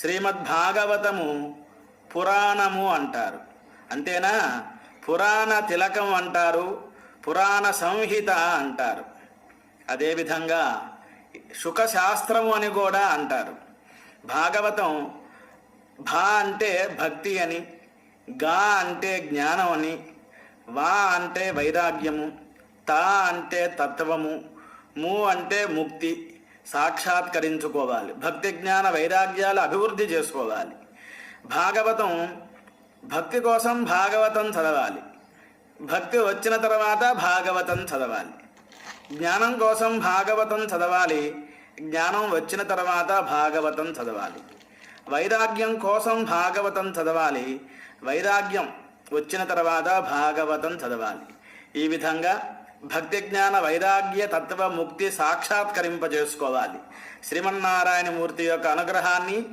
శ్రీమద్భాగవతము పురాణము అంటారు. అంతేనా? పురాణ తిలకం అంటారు, పురాణ సంహిత అంటారు. అదేవిధంగా శుకశాస్త్రము అని కూడా అంటారు. భాగవతం భా అంటే భక్తి అని, గా అంటే జ్ఞానం అని, వా అంటే వైరాగ్యము, తా అంటే తత్వము, ము అంటే ముక్తి సాక్షాత్కరించుకోవాలి. భక్తి జ్ఞాన వైరాగ్యాలు అభివృద్ధి చేసుకోవాలి. భాగవతం భక్తి కోసం భాగవతం చదవాలి. భక్తి వచ్చిన తర్వాత భాగవతం చదవాలి. జ్ఞానం కోసం భాగవతం చదవాలి. జ్ఞానం వచ్చిన తర్వాత భాగవతం చదవాలి. వైరాగ్యం కోసం భాగవతం చదవాలి. వైరాగ్యం వచ్చిన తర్వాత భాగవతం చదవాలి. ఈ విధంగా భక్తి జ్ఞాన వైరాగ్య తత్వ ముక్తి సాక్షాత్కరింపజేసుకోవాలి. శ్రీమన్నారాయణమూర్తి యొక్క అనుగ్రహాన్ని